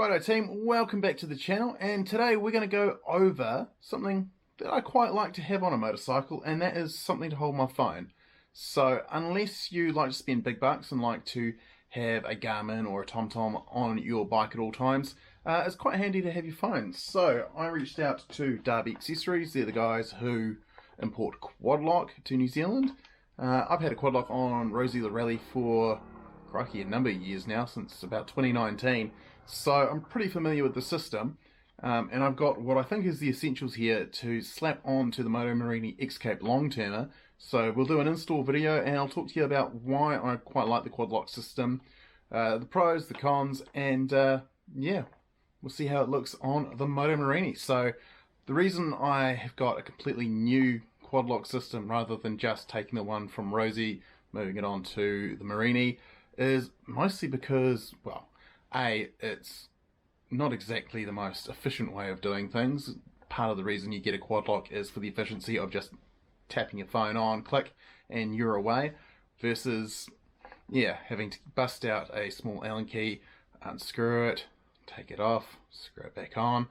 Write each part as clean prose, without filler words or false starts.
Righto team, welcome back to the channel, and today we're going to go over something that I quite like to have on a motorcycle, and that is something to hold my phone. So unless you like to spend big bucks and like to have a Garmin or a TomTom on your bike at all times, it's quite handy to have your phone. So I reached out to Darbi Accessories. They're the guys who import quad lock to New Zealand. I've had a quad lock on Rosie the Rally for, crikey, a number of years now, since about 2019. So I'm pretty familiar with the system, and I've got what I think is the essentials here to slap on to the Moto Morini X-Cape long-termer. So we'll do an install video, and I'll talk to you about why I quite like the quad lock system, the pros, the cons, and yeah, we'll see how it looks on the Moto Morini. So the reason I have got a completely new quad lock system rather than just taking the one from Rosie, moving it on to the Morini, is mostly because, well, it's not exactly the most efficient way of doing things. Part of the reason you get a quad lock is for the efficiency of just tapping your phone on, click, and you're away, versus, yeah, having to bust out a small Allen key, unscrew it, take it off, screw it back on.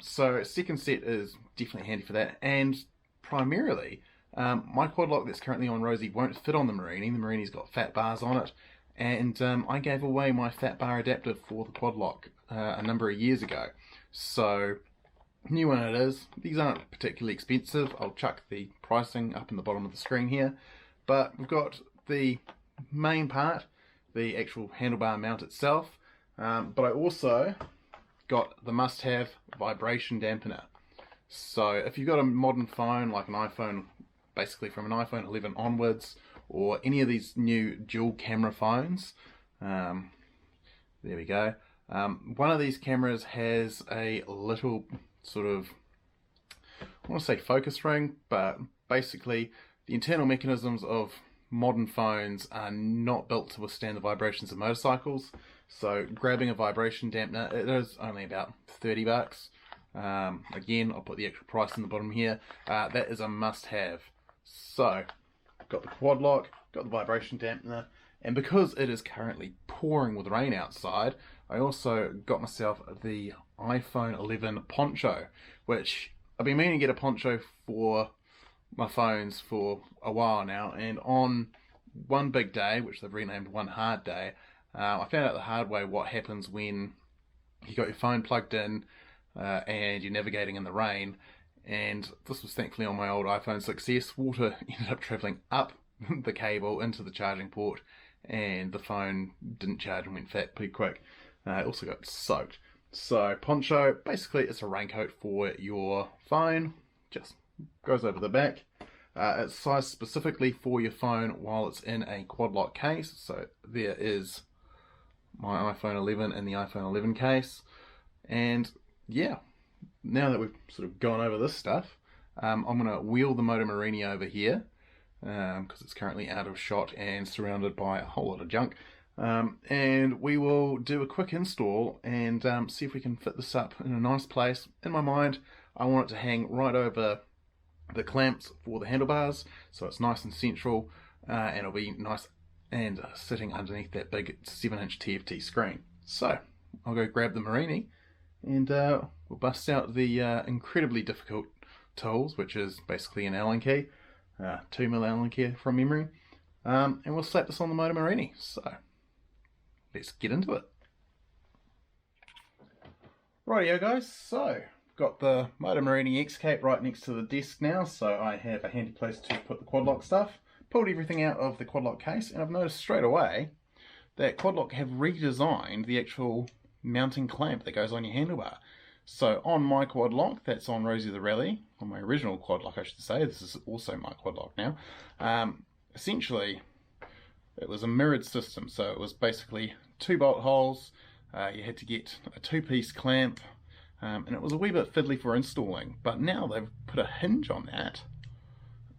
So second set is definitely handy for that, and primarily, my quad lock that's currently on Rosie won't fit on the Morini. The Morini's got fat bars on it, and I gave away my fat bar adapter for the quad lock a number of years ago. So, new one it is. These aren't particularly expensive. I'll chuck the pricing up in the bottom of the screen here. But we've got the main part, the actual handlebar mount itself, but I also got the must-have vibration dampener. So if you've got a modern phone, like an iPhone, basically from an iPhone 11 onwards, or any of these new dual camera phones, there we go. One of these cameras has a little sort of, I want to say focus ring, but basically the internal mechanisms of modern phones are not built to withstand the vibrations of motorcycles. So grabbing a vibration dampener, it is only about 30 bucks. Again, I'll put the actual price in the bottom here. That is a must-have. So, got the quad lock, got the vibration dampener, and because it is currently pouring with rain outside, I also got myself the iPhone 11 poncho, which I've been meaning to get a poncho for my phones for a while now, and on one big day, which they've renamed One Hard Day, I found out the hard way what happens when you got your phone plugged in and you're navigating in the rain. And this was thankfully on my old iPhone 6S. Water ended up travelling up the cable into the charging port, and the phone didn't charge and went fat pretty quick. It also got soaked. So poncho, basically it's a raincoat for your phone, just goes over the back. It's sized specifically for your phone while it's in a quad lock case. So there is my iPhone 11 in the iPhone 11 case. And yeah, now that we've sort of gone over this stuff, I'm going to wheel the Moto Morini over here, because it's currently out of shot and surrounded by a whole lot of junk. And we will do a quick install and see if we can fit this up in a nice place. In my mind, I want it to hang right over the clamps for the handlebars, so it's nice and central, and it'll be nice and sitting underneath that big 7-inch TFT screen. So, I'll go grab the Morini, and we'll bust out the incredibly difficult tools, which is basically an Allen key, 2mm Allen key from memory, and we'll slap this on the Moto Morini. So, let's get into it. Rightio guys, so got the Moto Morini X-Cape right next to the desk now, so I have a handy place to put the quad lock stuff. Pulled everything out of the quad lock case, and I've noticed straight away that quad lock have redesigned the actual mounting clamp that goes on your handlebar. So on my quad lock, that's on Rosie the Rally, on my original quad lock I should say, this is also my quad lock now, essentially it was a mirrored system, so it was basically 2 bolt holes, you had to get a 2-piece clamp, and it was a wee bit fiddly for installing, but now they've put a hinge on that,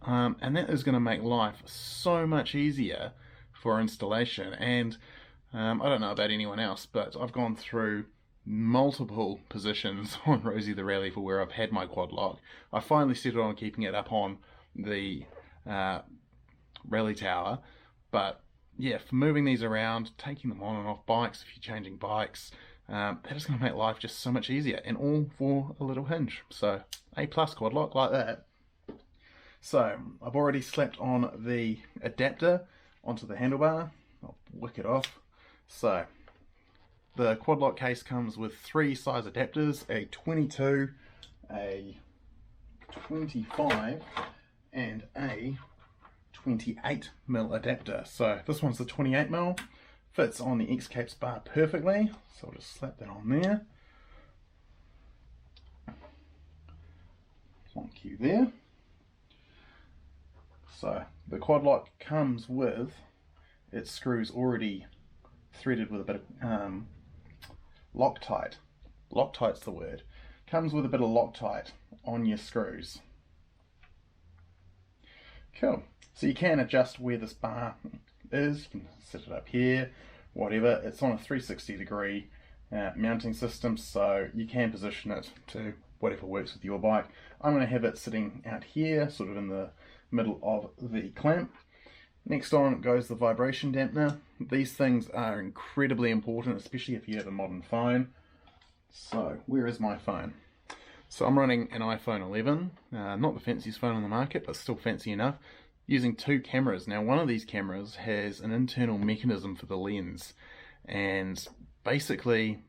and that is going to make life so much easier for installation. And I don't know about anyone else, but I've gone through multiple positions on Rosie the Rally for where I've had my quad lock. I finally settled on keeping it up on the rally tower, but yeah, for moving these around, taking them on and off bikes, if you're changing bikes, that is going to make life just so much easier, and all for a little hinge. So A+ quad lock like that. So I've already slapped on the adapter onto the handlebar. I'll wick it off. So the quad lock case comes with 3 size adapters, a 22, a 25 and a 28mm adapter. So this one's the 28mm, fits on the X-Cape's bar perfectly, so I'll just slap that on there. Plonk you there. So the quad lock comes with its screws already threaded with a bit of Loctite. Loctite's the word. Comes with a bit of Loctite on your screws. Cool. So you can adjust where this bar is. You can set it up here, whatever. It's on a 360-degree mounting system, so you can position it to whatever works with your bike. I'm going to have it sitting out here, sort of in the middle of the clamp. Next on goes the vibration dampener. These things are incredibly important, especially if you have a modern phone. So where is my phone? So I'm running an iPhone 11, not the fanciest phone on the market, but still fancy enough, using 2 cameras. Now one of these cameras has an internal mechanism for the lens, and basically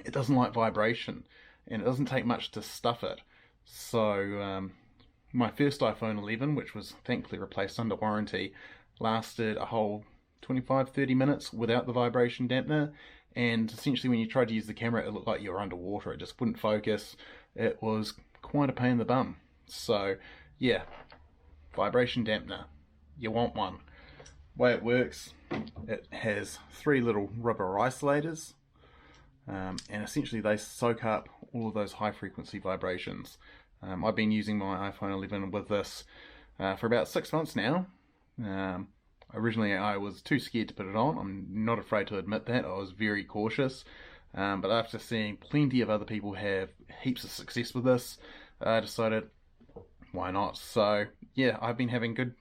it doesn't like vibration, and it doesn't take much to stuff it. So my first iPhone 11, which was thankfully replaced under warranty, lasted a whole 25-30 minutes without the vibration dampener, and essentially when you tried to use the camera it looked like you were underwater. It just wouldn't focus. It was quite a pain in the bum. So yeah, vibration dampener, you want one. The way it works, it has 3 little rubber isolators, and essentially they soak up all of those high frequency vibrations. I've been using my iPhone 11 with this for about 6 months now. Originally I was too scared to put it on. I'm not afraid to admit that. I was very cautious. But after seeing plenty of other people have heaps of success with this, I decided, why not? So yeah, I've been having good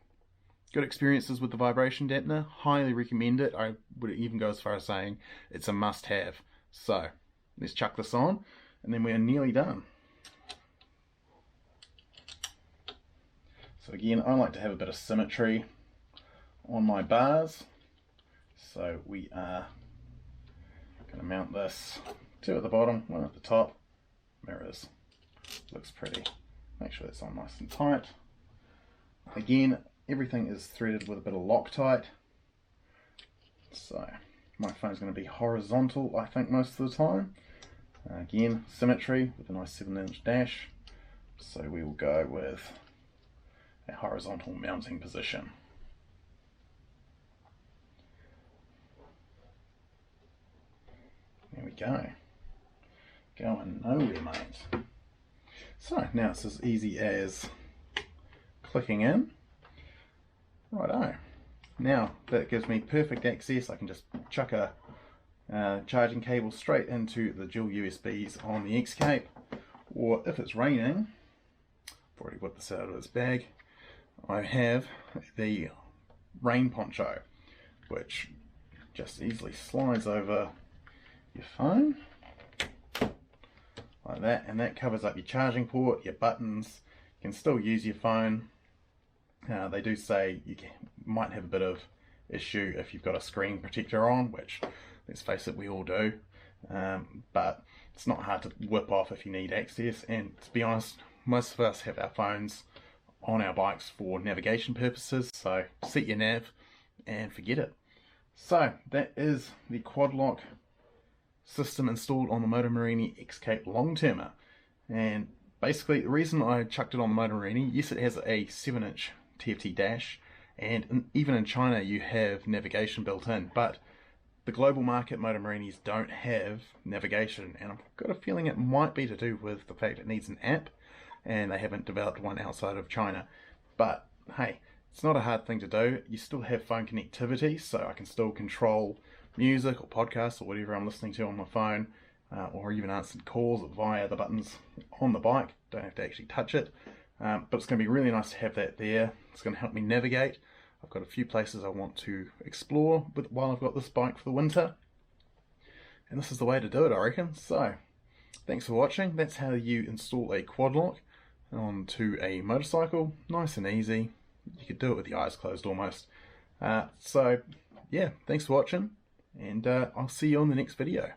experiences with the vibration dampener. Highly recommend it. I would even go as far as saying it's a must-have. So let's chuck this on, and then we're nearly done. So again, I like to have a bit of symmetry on my bars. So we are going to mount this, 2 at the bottom, 1 at the top. Mirrors. Looks pretty. Make sure that's on nice and tight. Again, everything is threaded with a bit of Loctite. So my phone's going to be horizontal, I think, most of the time. Again, symmetry with a nice 7-inch dash. So we will go with a horizontal mounting position. There we go. Going nowhere, mate. So now it's as easy as clicking in. Righto. Now that gives me perfect access. I can just chuck a charging cable straight into the dual USBs on the X-Cape, or if it's raining, I've already whipped this out of its bag, I have the rain poncho, which just easily slides over your phone like that, and that covers up your charging port, your buttons. You can still use your phone. They do say you might have a bit of issue if you've got a screen protector on, which, let's face it, we all do, but it's not hard to whip off if you need access. And to be honest, most of us have our phones on our bikes for navigation purposes, so set your nav and forget it. So that is the quad lock system installed on the Moto Morini X-Cape long-termer. And basically the reason I chucked it on the Moto Morini, yes, it has a 7-inch TFT dash, and even in China you have navigation built in, but the global market Moto Morinis don't have navigation, and I've got a feeling it might be to do with the fact it needs an app, and they haven't developed one outside of China. But hey, it's not a hard thing to do. You still have phone connectivity, so I can still control music or podcasts or whatever I'm listening to on my phone, or even answer calls via the buttons on the bike. Don't have to actually touch it, but it's going to be really nice to have that there. It's going to help me navigate. I've got a few places I want to explore while I've got this bike for the winter. and this is the way to do it, I reckon. So, thanks for watching. That's how you install a quad lock onto a motorcycle. Nice and easy. You could do it with your eyes closed almost. So, yeah, thanks for watching, and I'll see you on the next video.